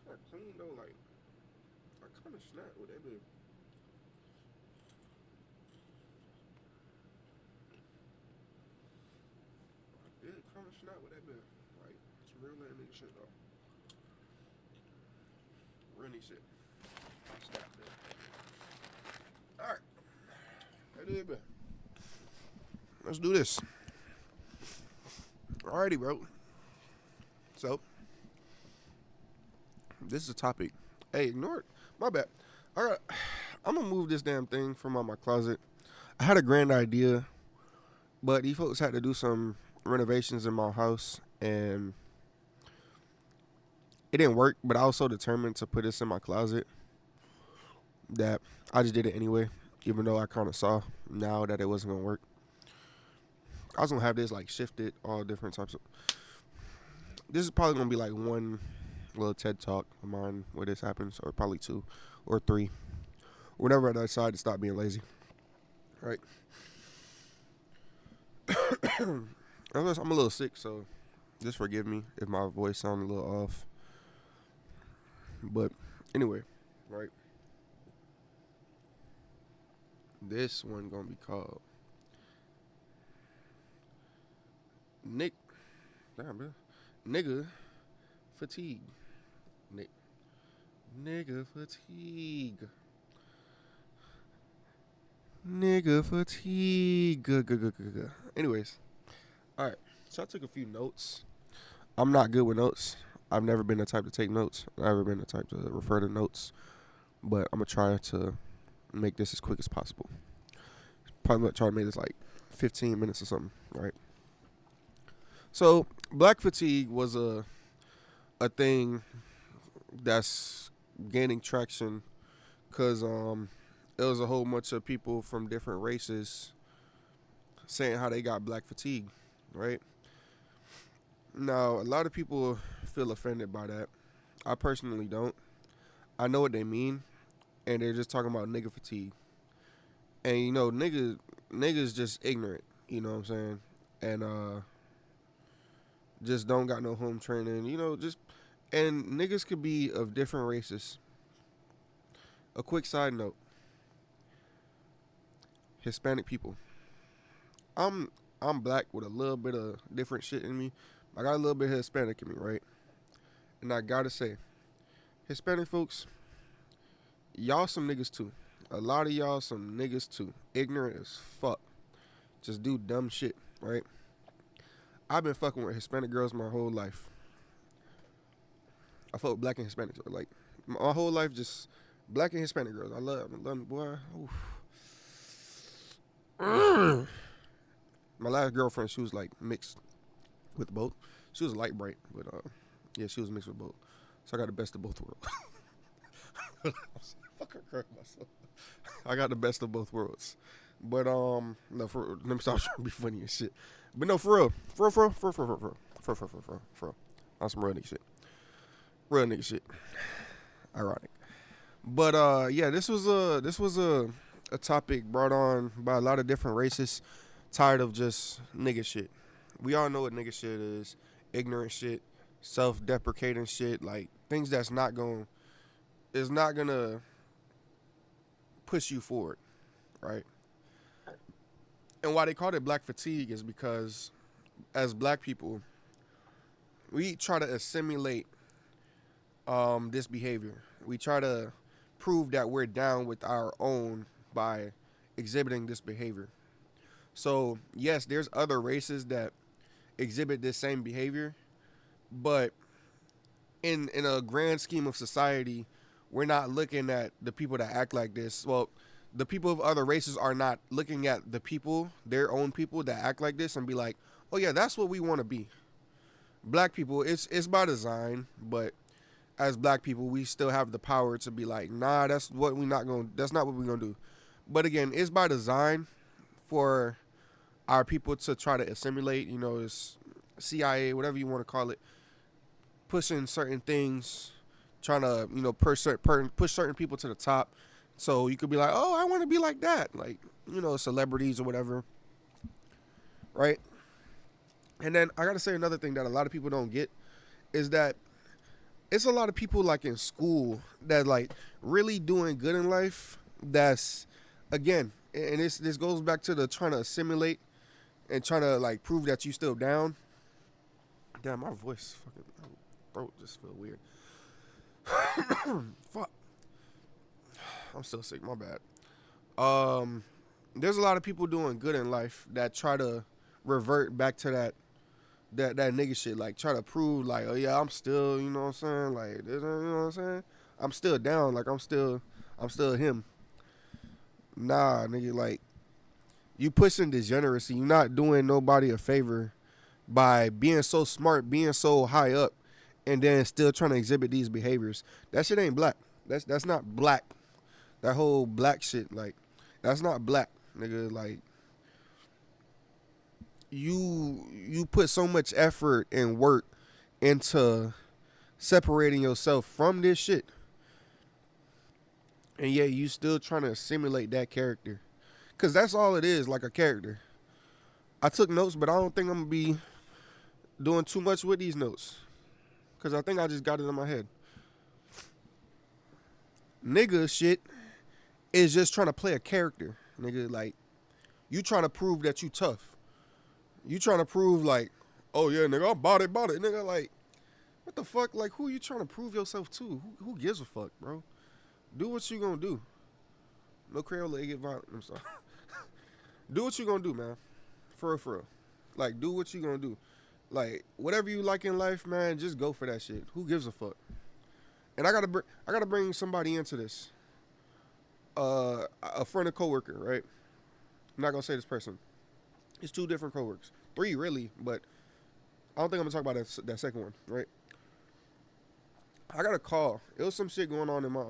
Like, clean though, like I kind of snapped with that bit. I did kind of snap with that bit. Like, it's real that nigga shit though. Rennie shit. I snapped it. All right, that is bit. Let's do this. Alrighty, bro. So this is a topic. Hey, ignore it. My bad. All right, I'm gonna move this damn thing from out my closet. I had a grand idea, but these folks had to do some renovations in my house, and it didn't work. But I was so determined to put this in my closet that I just did it anyway, even though I kind of saw now that it wasn't gonna work. I was gonna have this like shifted, all different types of. This is probably gonna be like one little TED talk of mine where this happens, or probably two, or three, whenever I decide to stop being lazy. Right. I'm a little sick, so just forgive me if my voice sounds a little off. But anyway, right. This one gonna be called Nick. Damn, bro. Nigga fatigue. Nick. Nigga fatigue. Nigga fatigue. Good, good, good, good, good. Anyways, all right. So I took a few notes. I'm not good with notes. I've never been the type to take notes. I've never been the type to refer to notes. But I'm gonna try to make this as quick as possible. Probably gonna try to make this like 15 minutes or something, right? So black fatigue was a thing that's gaining traction because it was a whole bunch of people from different races saying how they got black fatigue, right? Now a lot of people feel offended by that. I personally don't. I know what they mean, and they're just talking about nigga fatigue. And you know, niggas just ignorant. You know what I'm saying? And just don't got no home training. You know, just and niggas could be of different races. A quick side note: Hispanic people. I'm I'm black with a little bit of different shit in me. I got a little bit of Hispanic in me, right? And I gotta say, Hispanic folks, y'all some niggas too. A lot of y'all some niggas too. Ignorant as fuck. Just do dumb shit, right? I've been fucking with Hispanic girls my whole life. I fuck with black and Hispanic, like my whole life, just black and Hispanic girls. I love them, boy. Oof. My last girlfriend, she was like mixed with both. She was light bright, but yeah, she was mixed with both. So I got the best of both worlds. Fucking crack myself. I got the best of both worlds. But no, let me stop trying to be funny and shit. But no, for real, for real. On some real nigga shit. Real nigga shit. Ironic. But yeah, this was a topic brought on by a lot of different races. Tired of just nigga shit. We all know what nigga shit is. Ignorant shit, self-deprecating shit, like things that's not going is not gonna push you forward, right? And why they call it black fatigue is because as black people, we try to assimilate this behavior. We try to prove that we're down with our own by exhibiting this behavior. So yes, there's other races that exhibit this same behavior, but in a grand scheme of society, we're not looking at the people that act like this. Well, the people of other races are not looking at the people, their own people that act like this, and be like, "Oh yeah, that's what we want to be." Black people, it's by design, but as black people, we still have the power to be like, "Nah, that's what we not going. That's not what we're gonna do." But again, it's by design for our people to try to assimilate. You know, it's CIA, whatever you want to call it, pushing certain things, trying to push certain people to the top. So you could be like, oh, I want to be like that, like celebrities or whatever, right? And then I gotta say another thing that a lot of people don't get is that it's a lot of people like in school that like really doing good in life. That's again, and this goes back to the trying to assimilate and trying to like prove that you still down. Damn, my voice fucking my throat just feel weird. Fuck, I'm still sick. My bad. Um, there's a lot of people doing good in life that try to revert back to that nigga shit. Like try to prove like, oh yeah, I'm still, you know what I'm saying? Like, you know what I'm saying? I'm still down. Like I'm still him. Nah, nigga. Like you pushing degeneracy. You not doing nobody a favor by being so smart, being so high up, and then still trying to exhibit these behaviors. That shit ain't black. That's not black. That whole black shit, like, that's not black, nigga. Like, you put so much effort and work into separating yourself from this shit, and yet you still trying to simulate that character, cause that's all it is, like a character. I took notes, but I don't think I'm gonna be doing too much with these notes, cause I think I just got it in my head. Nigga shit is just trying to play a character, nigga. Like you trying to prove that you tough. You trying to prove like, oh yeah, nigga, I'm bought it, nigga. Like, what the fuck? Like, who you trying to prove yourself to? Who gives a fuck, bro? Do what you gonna do. No Crayola, get violent. I'm sorry. Do what you gonna do, man. For real, for real. Like, do what you gonna do. Like, whatever you like in life, man, just go for that shit. Who gives a fuck? And I gotta bring somebody into this. A friend, a coworker, right? I'm not gonna say this person. It's two different coworkers, three really, but I don't think I'm gonna talk about that second one, right? I got a call. It was some shit going on in my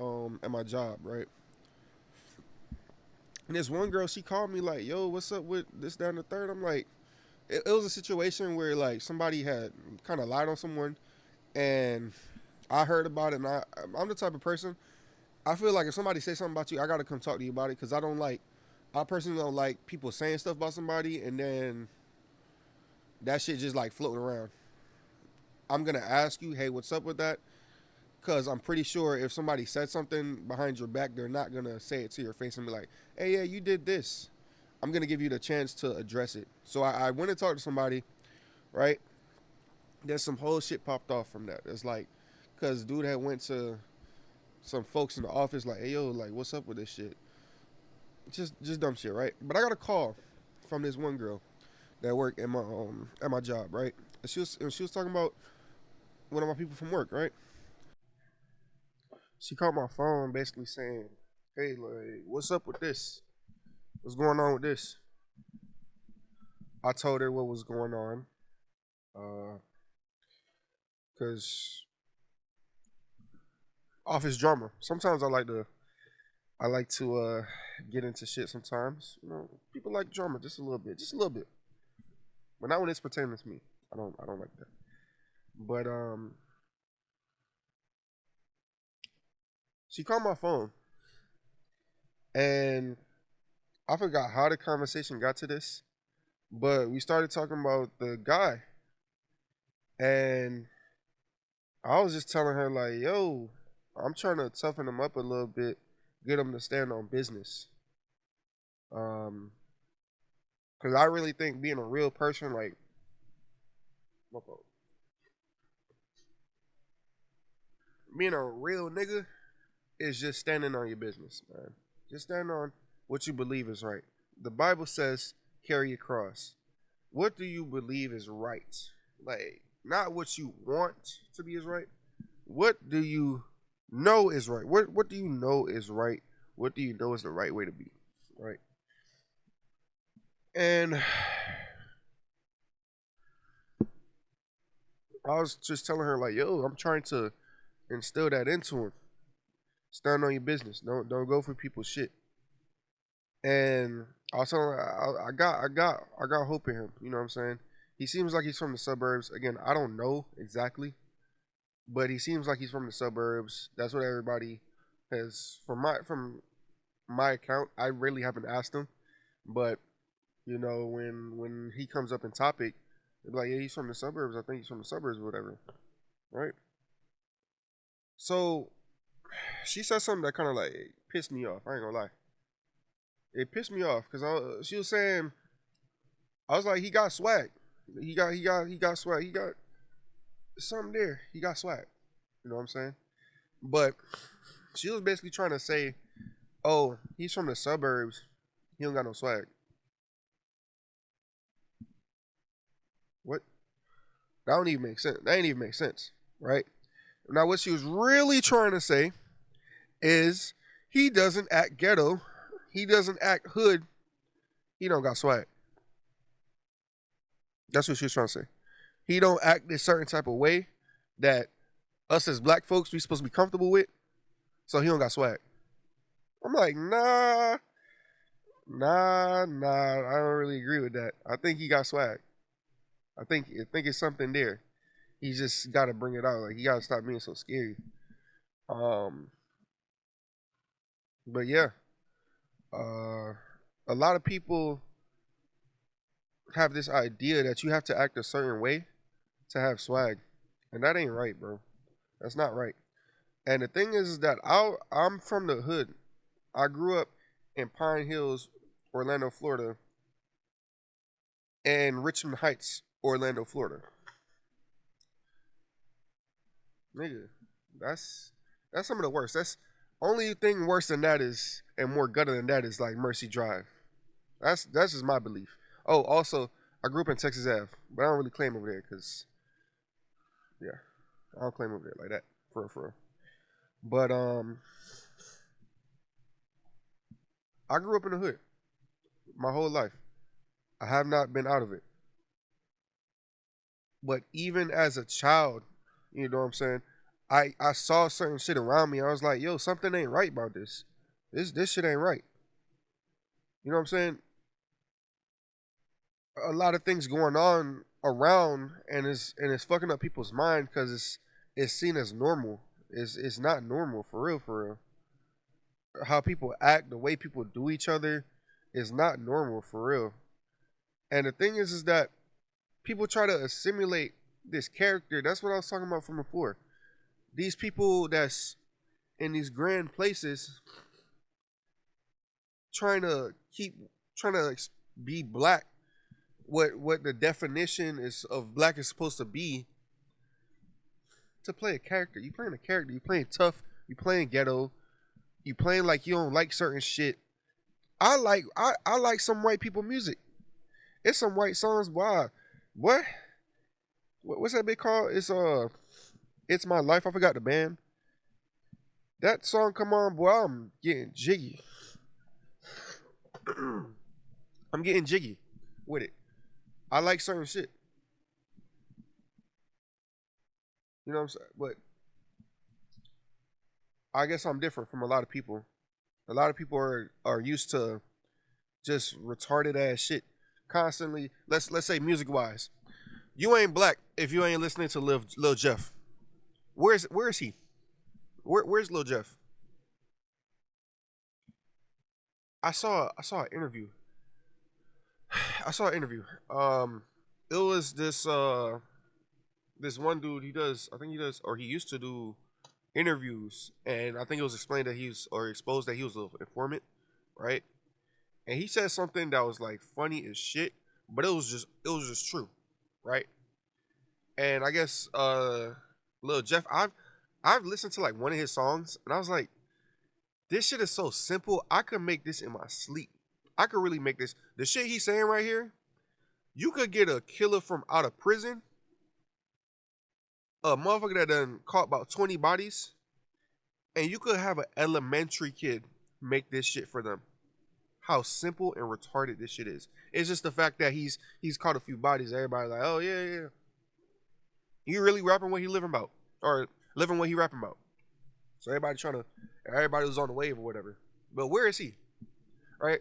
at my job, right? And this one girl, she called me like, "Yo, what's up with this, that, and the third?" I'm like, it was a situation where like somebody had kind of lied on someone, and I heard about it. And I'm the type of person, I feel like if somebody says something about you, I gotta come talk to you about it because I don't like. I personally don't like people saying stuff about somebody and then that shit just like floating around. I'm gonna ask you, hey, what's up with that? Because I'm pretty sure if somebody said something behind your back, they're not gonna say it to your face and be like, "Hey, yeah, you did this." I'm gonna give you the chance to address it. So I went and talked to somebody, right? There's some whole shit popped off from that. It's like, cause dude had went to some folks in the office like, "Hey, yo, like, what's up with this shit?" Just dumb shit, right? But I got a call from this one girl that worked at my job, right? And she was talking about one of my people from work, right? She called my phone basically saying, "Hey, like, what's up with this? What's going on with this?" I told her what was going on, cause office drama. Sometimes I like to get into shit. Sometimes people like drama just a little bit, but not when it's pertaining to me. I don't like that. But she called my phone, and I forgot how the conversation got to this, but we started talking about the guy, and I was just telling her like, "Yo, I'm trying to toughen him up a little bit, get him to stand on business." Um, because I really think being a real person, like, being a real nigga, is just standing on your business, man. Just stand on what you believe is right. The Bible says, "Carry your cross." What do you believe is right? Like, not what you want to be is right. What do you know is right? What do you know is right? What do you know is the right way to be? Right. And I was just telling her like, yo, I'm trying to instill that into him. Stand on your business. Don't go for people's shit. And I was telling her I got hope in him. You know what I'm saying? He seems like he's from the suburbs. Again, I don't know exactly, but he seems like he's from the suburbs. That's what everybody has from my account. I really haven't asked him, but when he comes up in topic, they're like, yeah, he's from the suburbs. I think he's from the suburbs, or whatever, right? So she said something that kind of like pissed me off. I ain't gonna lie. It pissed me off because she was saying, I was like, he got swag. He got swag. He got something there. He got swag. You know what I'm saying? But she was basically trying to say, oh, he's from the suburbs. He don't got no swag. What? That don't even make sense. That ain't even make sense, right? Now, what she was really trying to say is he doesn't act ghetto. He doesn't act hood. He don't got swag. That's what she was trying to say. He don't act this certain type of way that us as black folks we supposed to be comfortable with. So he don't got swag. I'm like, nah. I don't really agree with that. I think he got swag. I think it's something there. He just got to bring it out. Like he got to stop being so scary. Um, but yeah, uh, a lot of people have this idea that you have to act a certain way to have swag, and that ain't right, bro. That's not right. And the thing is that I'm from the hood. I grew up in Pine Hills, Orlando, Florida, and Richmond Heights, Orlando, Florida. Nigga, that's that's some of the worst. That's only thing worse than that is and more gutter than that is like Mercy Drive. That's just my belief. Oh, also, I grew up in Texas Ave, but I don't really claim over there because yeah, I don't claim over there like that for real, for real. But I grew up in the hood my whole life. I have not been out of it. But even as a child, you know what I'm saying? I saw certain shit around me. I was like, yo, something ain't right about this. This shit ain't right. You know what I'm saying? A lot of things going on around and it's fucking up people's mind because it's seen as normal. It's not normal for real, for real. How people act, the way people do each other is not normal for real. And the thing is that people try to assimilate this character. That's what I was talking about from before. These people that's in these grand places trying to keep trying to be black. What the definition is of black is supposed to be to play a character. You playing a character. You playing tough. You playing ghetto. You playing like you don't like certain shit. I like some white people music. It's some white songs. Why? What? What's that bit called? It's my life. I forgot the band. That song come on, boy. I'm getting jiggy. I'm getting jiggy with it. I like certain shit. You know what I'm saying? But I guess I'm different from a lot of people. A lot of people are used to just retarded ass shit constantly. Let's say music wise, you ain't black if you ain't listening to Lil Jeff. Where's he? Where's Lil Jeff? I saw an interview. I saw an interview. It was this one dude. He does. I think he does, or he used to do interviews, and I think it was explained that he was or exposed that he was an informant, right? And he said something that was like funny as shit, but it was just true, right? And I guess Lil Jeff, I've listened to like one of his songs, and I was like, this shit is so simple. I could make this in my sleep. I could really make this. The shit he's saying right here, you could get a killer from out of prison, a motherfucker that done caught about 20 bodies, and you could have an elementary kid make this shit for them. How simple and retarded this shit is. It's just the fact that he's caught a few bodies. Everybody like, oh yeah, yeah. He really rapping what he living about, or living what he rapping about. So everybody was on the wave or whatever. But where is he? Right?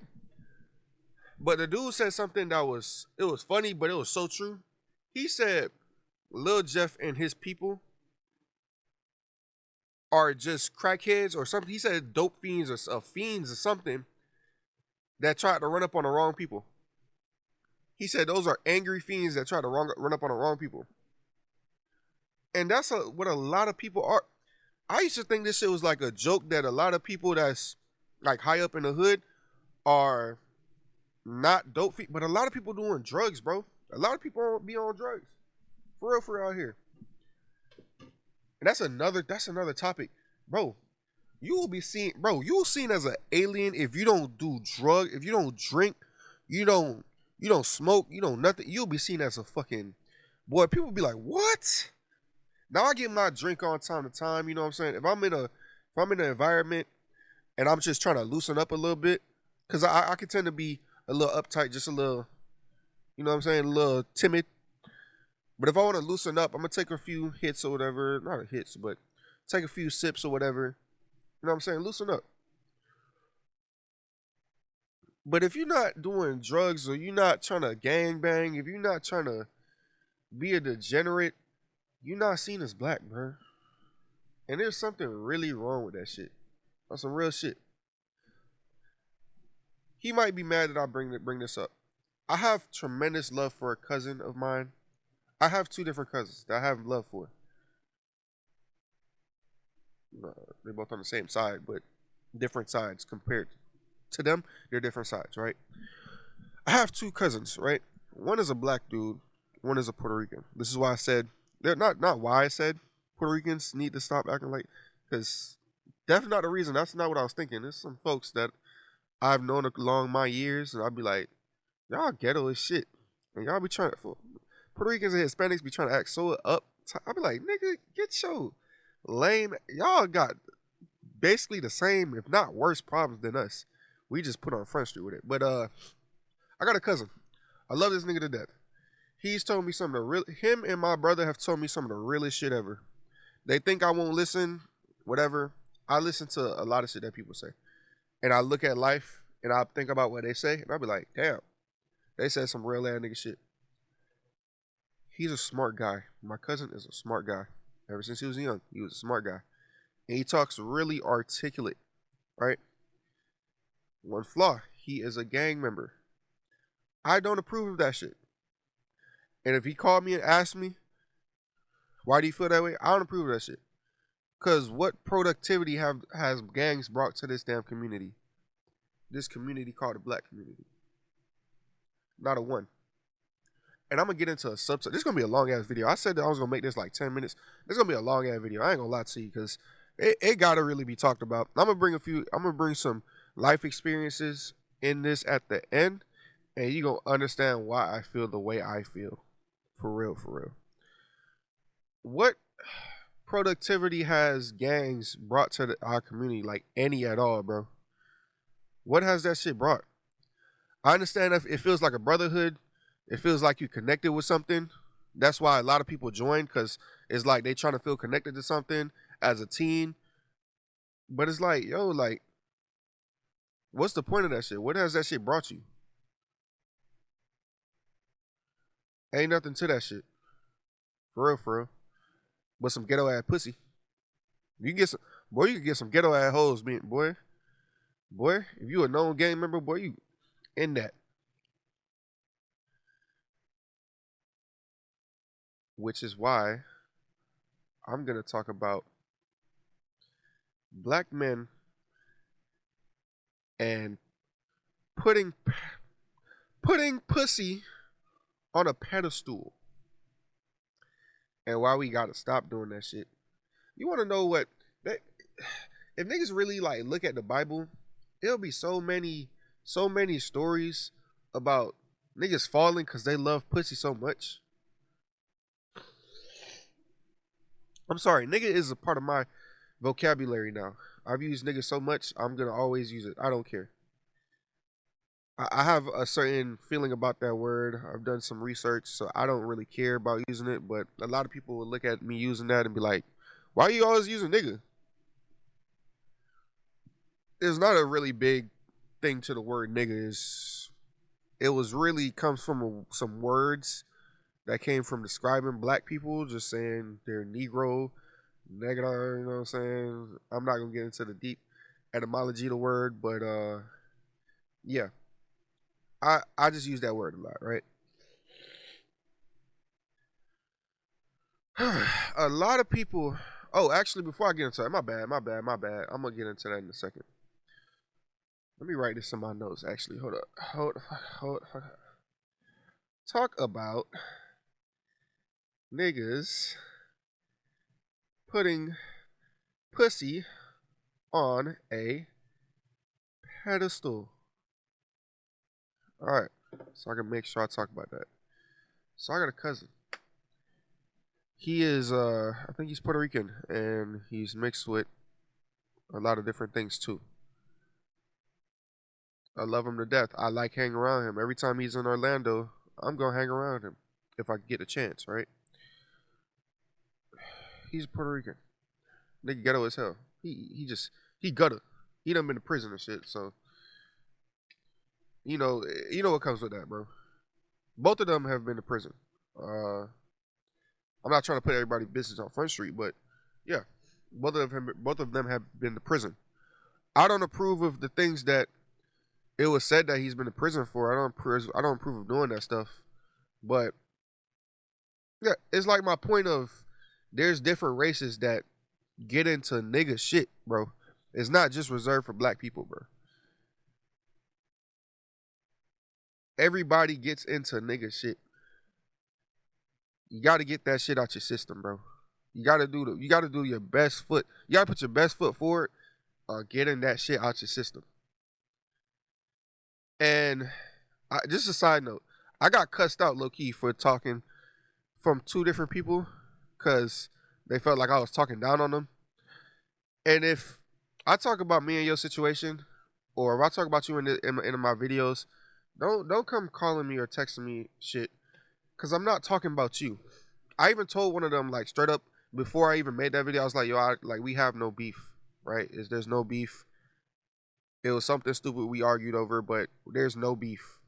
But the dude said something it was funny, but it was so true. He said Lil Jeff and his people are just crackheads or something. He said dope fiends or fiends or something that tried to run up on the wrong people. He said those are angry fiends that try to run up on the wrong people. And that's what a lot of people are. I used to think this shit was like a joke that a lot of people that's like high up in the hood are not dope, but a lot of people doing drugs, bro. A lot of people be on drugs, for real out here. And that's another topic, bro. You will be seen, bro. You will seen as an alien if you don't do drug, if you don't drink, you don't you don't smoke, you don't nothing. You'll be seen as a fucking boy. People be like, what? Now I get my drink on time to time. You know what I'm saying? If I'm in an environment and I'm just trying to loosen up a little bit, because I can tend to be a little uptight, just a little, you know what I'm saying, a little timid. But if I want to loosen up, I'm gonna take a few hits or whatever, not hits, but take a few sips or whatever. You know what I'm saying? Loosen up. But if you're not doing drugs or you're not trying to gang bang, if you're not trying to be a degenerate, you're not seen as black, bro. And there's something really wrong with that shit. That's some real shit. He might be mad that I bring this up. I have tremendous love for a cousin of mine. I have two different cousins that I have love for. They're both on the same side, but different sides compared to them. They're different sides, right? I have two cousins, right? One is a black dude. One is a Puerto Rican. This is why I said they're not why I said Puerto Ricans need to stop acting like, because that's not the reason. That's not what I was thinking. There's some folks that I've known along my years, and I'd be like, y'all ghetto as shit, and y'all be trying to Puerto Ricans and Hispanics be trying to act so up. I'd be like, nigga, get your lame. Y'all got basically the same, if not worse, problems than us. We just put on Front Street with it. But I got a cousin. I love this nigga to death. He's told me some of the real. Him and my brother have told me some of the realest shit ever. They think I won't listen, whatever. I listen to a lot of shit that people say, and I look at life and I think about what they say, and I'll be like, damn, they said some real ass nigga shit. He's a smart guy. My cousin is a smart guy. Ever since he was young, he was a smart guy, and he talks really articulate. Right. One flaw: he is a gang member. I don't approve of that shit. And if he called me and asked me, why do you feel that way? I don't approve of that shit. Cause what productivity have has gangs brought to this damn community? This community called the black community. Not a one. And I'm gonna get into a subset. This is gonna be a long ass video. I said that I was gonna make this like 10 minutes. This is gonna be a long ass video. I ain't gonna lie to you, because it gotta really be talked about. I'm gonna bring some life experiences in this at the end, and you gonna understand why I feel the way I feel. For real, for real. What productivity has gangs brought to our community, like any at all, bro? What has that shit brought? I understand if it feels like a brotherhood, it feels like you connected with something. That's why a lot of people join, because it's like they trying to feel connected to something as a teen. But it's like, yo, like, what's the point of that shit? What has that shit brought you? Ain't nothing to that shit. For real, for real. But some ghetto ass pussy. You can get some, boy, you can get some ghetto ass hoes, being boy. Boy, if you a known gang member, boy, you in that. Which is why I'm gonna talk about black men and putting putting pussy on a pedestal, and why we gotta stop doing that shit. You wanna know what that, if niggas really like look at the Bible, it'll be so many stories about niggas falling because they love pussy so much. I'm sorry, nigga is a part of my vocabulary now. I've used nigga so much, I'm gonna always use it. I don't care. I have a certain feeling about that word. I've done some research, so I don't really care about using it. But a lot of people will look at me using that and be like, "Why are you always using nigga?" There's not a really big thing to the word nigga. It was really comes from some words that came from describing black people, just saying they're Negro, Negro. You know what I'm saying? I'm not gonna get into the deep etymology of the word, but yeah, I just use that word a lot, right? A lot of people. Oh, actually, before I get into that, my bad. I'm gonna get into that in a second. Let me write this in my notes. Actually, hold up, hold. Talk about niggas putting pussy on a pedestal. All right, so I can make sure I talk about that. So I got a cousin. He is, I think he's Puerto Rican, and he's mixed with a lot of different things too. I love him to death. I like hanging around him. Every time he's in Orlando, I'm gonna hang around him if I get a chance, right? He's Puerto Rican. Nigga ghetto as hell. He gutter. He done been to prison and shit. So you know what comes with that, bro. Both of them have been to prison. Uh, I'm not trying to put everybody's business on Front Street, but yeah, both of them have been to prison. I don't approve of the things that it was said that he's been to prison for. I don't approve of doing that stuff. But yeah, it's like my point of there's different races that get into nigga shit, bro. It's not just reserved for black people, bro. Everybody gets into nigga shit. You got to get that shit out your system, bro. You got to do your best foot. You got to put your best foot forward on getting that shit out your system. And just a side note, I got cussed out low key for talking from two different people because they felt like I was talking down on them. And if I talk about me and your situation, or if I talk about you in my videos, don't come calling me or texting me shit because I'm not talking about you. I even told one of them like straight up before I even made that video. I was like, yo, like we have no beef, right? There's no beef. It was something stupid we argued over, but there's no beef.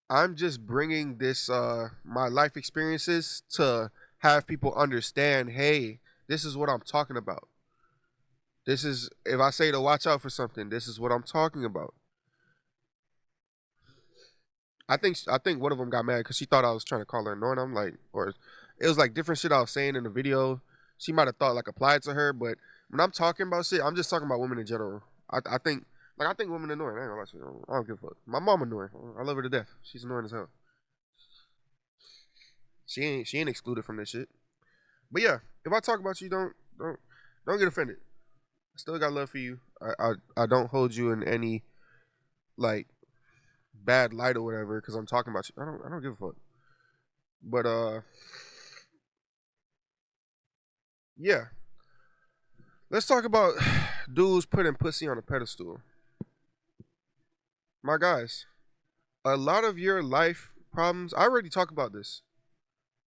I'm just bringing this my life experiences to have people understand, hey, this is what I'm talking about. This is if I say to watch out for something, this is what I'm talking about. I think one of them got mad because she thought I was trying to call her annoying. I'm like, or it was like different shit I was saying in the video. She might have thought like applied to her, but when I'm talking about shit, I'm just talking about women in general. I think women annoying. I ain't gonna lie to you. I don't give a fuck. My mom annoying. I love her to death. She's annoying as hell. She ain't excluded from this shit. But yeah, if I talk about you, don't get offended. I still got love for you. I don't hold you in any like bad light or whatever because I'm talking about you. I don't give a fuck. But yeah, let's talk about dudes putting pussy on a pedestal. My guys, a lot of your life problems. I already talked about this,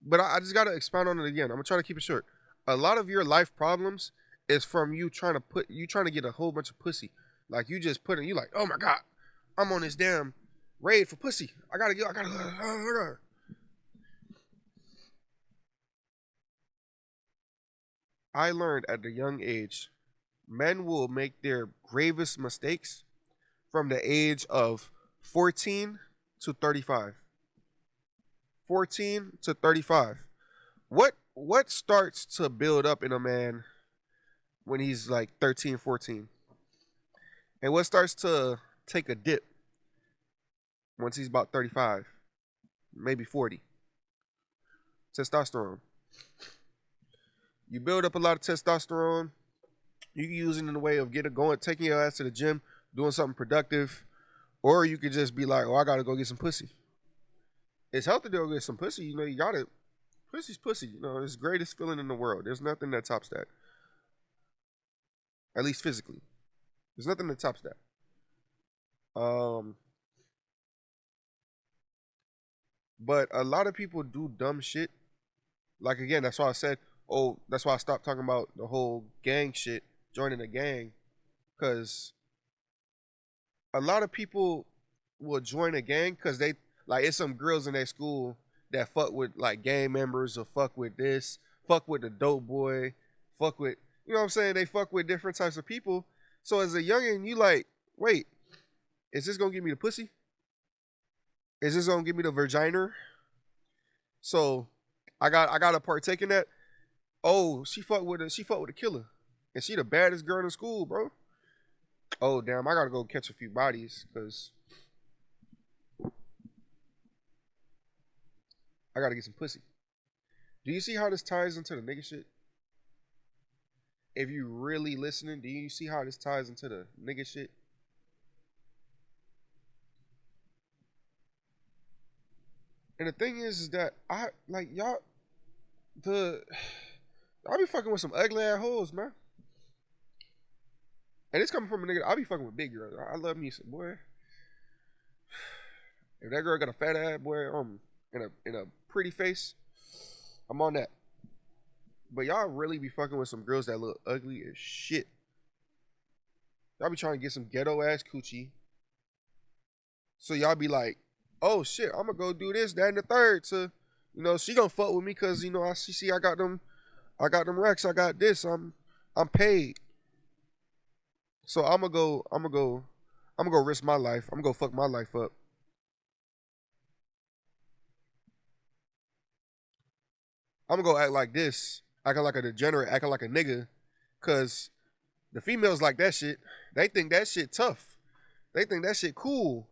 but I just gotta expound on it again. I'm gonna try to keep it short. A lot of your life problems is from you trying to get a whole bunch of pussy. Like you just put it. You like, oh my god, I'm on this damn raid for pussy. I gotta get. I gotta. I learned at a young age, men will make their gravest mistakes from the age of 14 to 35. 14 to 35. What starts to build up in a man when he's like 13, 14? And what starts to take a dip once he's about 35, maybe 40? Testosterone. You build up a lot of testosterone. You can use it in the way of getting going, taking your ass to the gym, doing something productive, or you could just be like, "Oh, I gotta go get some pussy." It's healthy to go get some pussy. You know, you gotta. Pussy's pussy. You know, it's the greatest feeling in the world. There's nothing that tops that. At least physically, there's nothing that tops that. Um, but a lot of people do dumb shit. Like again, that's why I said, oh, that's why I stopped talking about the whole gang shit, joining a gang, because a lot of people will join a gang because they like it's some girls in their school that fuck with like gang members or fuck with this, fuck with the dope boy, fuck with you know what I'm saying? They fuck with different types of people. So as a youngin, you like, wait, is this gonna give me the pussy? Is this gonna give me the vagina? So I gotta partake in that. Oh, she fucked with a killer, and she the baddest girl in school, bro. Oh damn, I gotta go catch a few bodies because I gotta get some pussy. Do you see how this ties into the nigga shit? If you really listening, do you see how this ties into the nigga shit? And the thing is that I like y'all the I be fucking with some ugly ass hoes, man. And it's coming from a nigga. I be fucking with big girls. I love me some boy. If that girl got a fat ass boy, in a pretty face, I'm on that. But y'all really be fucking with some girls that look ugly as shit. Y'all be trying to get some ghetto ass coochie. So y'all be like, oh shit, I'm gonna go do this, that, and the third. To, she gonna fuck with me because she see I got them racks, I got this, I'm paid. So I'm gonna go risk my life. I'm gonna go fuck my life up. I'm gonna go act like this, acting like a degenerate, acting like a nigga, cause the females like that shit. They think that shit tough. They think that shit cool.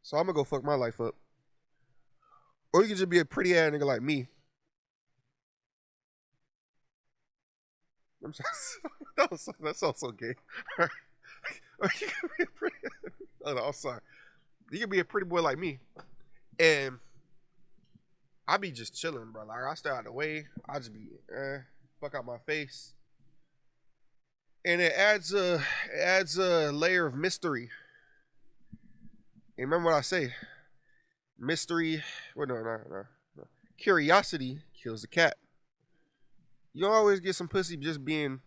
So I'm gonna go fuck my life up. Or you can just be a pretty ass nigga like me. I'm sorry. That sounds so gay. Or you can be a pretty. Oh, no, I'm sorry. You can be a pretty boy like me, and I be just chilling, bro. Like I stay out of the way. I just be fuck out my face, and it adds a layer of mystery. And remember what I say: mystery. Well, no. Curiosity kills the cat. You always get some pussy just being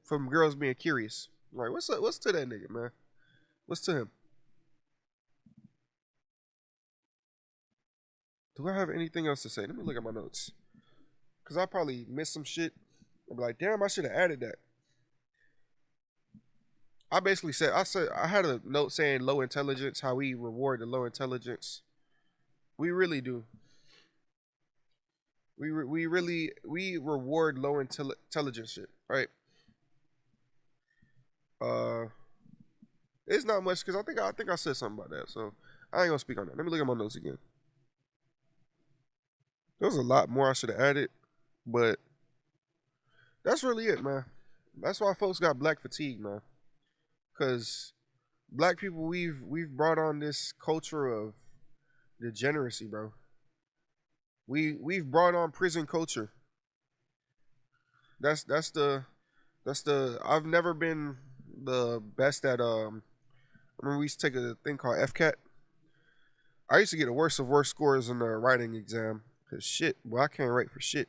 from girls being curious. Like, what's up? What's to that nigga, man? What's to him? Do I have anything else to say? Let me look at my notes. Cause I probably missed some shit. I'm like, damn, I should have added that. I said I had a note saying low intelligence, how we reward the low intelligence. We really do. We reward low intelligence shit, right? Uh, it's not much because I think I said something about that, so I ain't gonna speak on that. Let me look at my notes again. There was a lot more I should have added, but that's really it, man. That's why folks got black fatigue, man. Cause black people, we've brought on this culture of degeneracy, bro. We've brought on prison culture. That's the I've never been the best at I remember we used to take a thing called FCAT. I used to get the worst of worst scores in the writing exam. Cause shit, well I can't write for shit.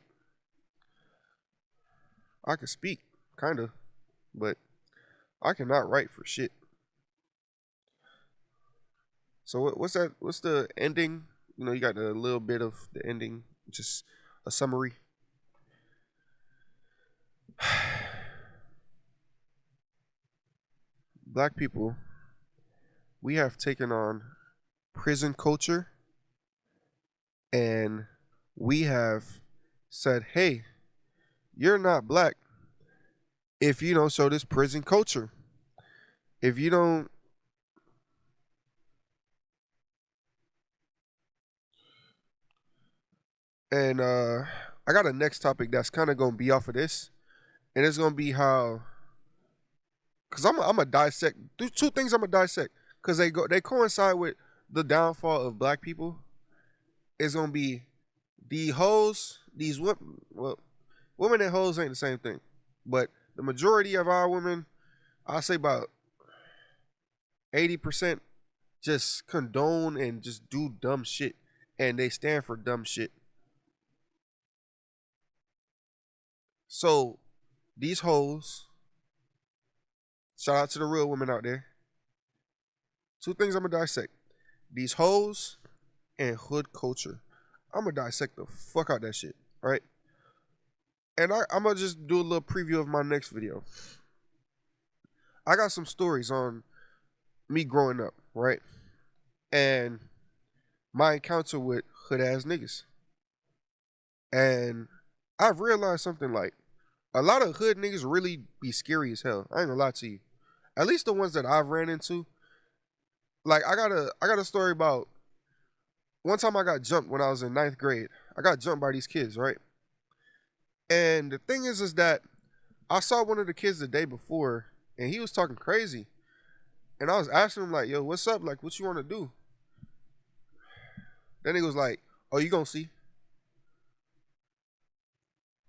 I can speak, kinda, but I cannot write for shit. So what's that? What's the ending? You got a little bit of the ending, just a summary. Black people, we have taken on prison culture, and we have said, "Hey, you're not black if you don't show this prison culture. If you don't." And I got a next topic that's kind of gonna be off of this, and it's gonna be how, cause I'm a dissect. There's two things I'm gonna dissect, cause they coincide with the downfall of black people. It's gonna be the hoes, these women. Well, women and hoes ain't the same thing, but the majority of our women, I say about 80%, just condone and just do dumb shit, and they stand for dumb shit. So these hoes, shout out to the real women out there. Two things I'm gonna dissect: these hoes and hood culture. I'm gonna dissect the fuck out that shit, right? And I'm gonna just do a little preview of my next video. I got some stories on me growing up, right? And my encounter with hood ass niggas. And I've realized something like a lot of hood niggas really be scary as hell. I ain't gonna lie to you. At least the ones that I've ran into. Like I got a story about one time I got jumped when I was in ninth grade. I got jumped by these kids, right? And the thing is that I saw one of the kids the day before, and he was talking crazy. And I was asking him like, "Yo, what's up? Like, what you want to do?" Then he was like, "Oh, you gonna see?"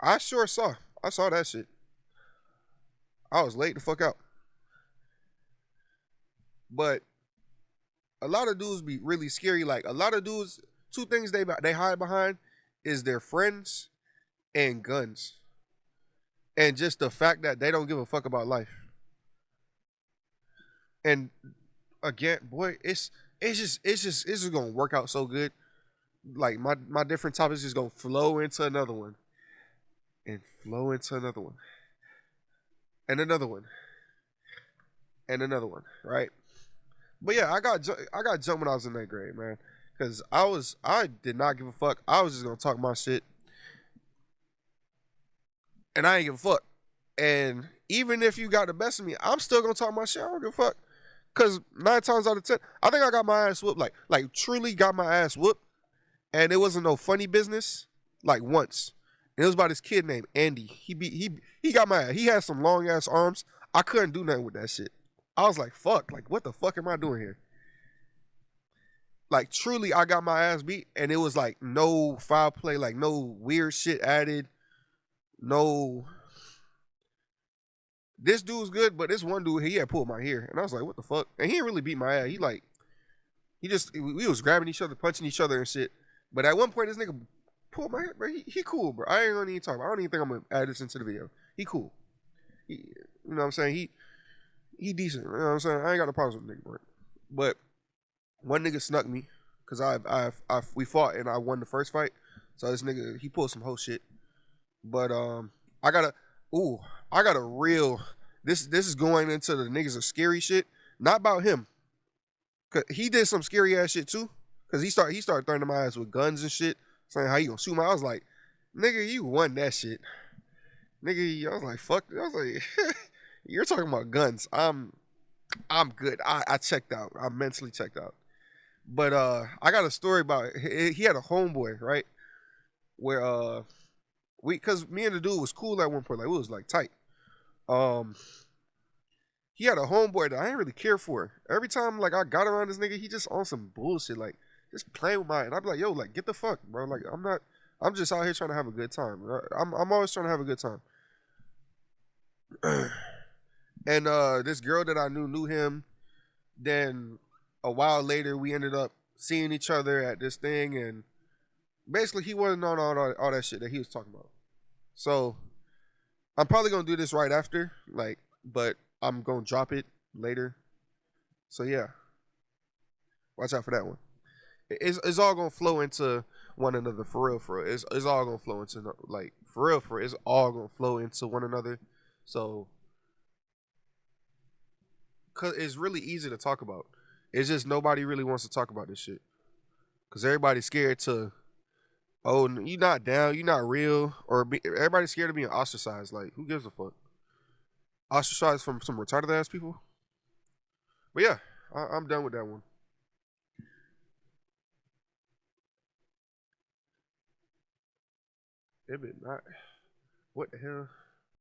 I sure saw. I saw that shit. I was late the fuck out. But a lot of dudes be really scary. Like a lot of dudes, two things they hide behind is their friends and guns, and just the fact that they don't give a fuck about life. And again, boy, it's just gonna work out so good. Like my different topics just gonna flow into another one and flow into another one and another one and another one, right? But yeah, I got jumped when I was in that grade, man, because I did not give a fuck. I was just gonna talk my shit, and I ain't give a fuck. And even if you got the best of me, I'm still gonna talk my shit. I don't give a fuck. Cause 9 times out of 10, I think I got my ass whooped. Like truly got my ass whooped, and it wasn't no funny business. Like once, and it was about this kid named Andy. He got my ass. He had some long ass arms. I couldn't do nothing with that shit. I was like, fuck. Like what the fuck am I doing here? Like truly, I got my ass beat, and it was like no foul play, like no weird shit added, no. This dude's good, but this one dude he had pulled my hair, and I was like, what the fuck? And he didn't really beat my ass. He just we was grabbing each other, punching each other and shit. But at one point, this nigga pulled my hair, bro. He cool, bro. I ain't gonna even talk about. I don't even think I'm gonna add this into the video. He cool. You know what I'm saying? He decent. You know what I'm saying? I ain't got no problems with the nigga, bro. But one nigga snuck me because we fought and I won the first fight. So this nigga he pulled some whole shit. But I got a ooh I got a real this is going into the niggas are scary shit. Not about him. Cause he did some scary ass shit too. Cause he started threatening my ass with guns and shit, saying how you gonna shoot my. I was like, nigga, you won that shit, nigga. I was like, fuck. I was like, you're talking about guns. I'm good. I checked out. I mentally checked out. But I got a story about he had a homeboy right where we cause me and the dude was cool at one point. Like we was like tight. Um, he had a homeboy that I didn't really care for. Every time like I got around this nigga, he just on some bullshit, like just playing with my. And I'd be like, yo, like get the fuck, bro. Like I'm not. I'm just out here trying to have a good time. I'm always trying to have a good time. And this girl that I knew him. Then a while later, we ended up seeing each other at this thing, and basically he wasn't on all that shit that he was talking about. So I'm probably gonna do this right after, like, but I'm gonna drop it later. So yeah, watch out for that one. It's all gonna flow into one another for real. For real. It's all gonna flow into like for real. For real. It's all gonna flow into one another. So, cause it's really easy to talk about. It's just nobody really wants to talk about this shit. Cause everybody's scared to. Oh, you not down. You not real. Everybody's scared of being ostracized. Like who gives a fuck? Ostracized from some retarded ass people. But yeah, I'm done with that one. It been not. What the hell?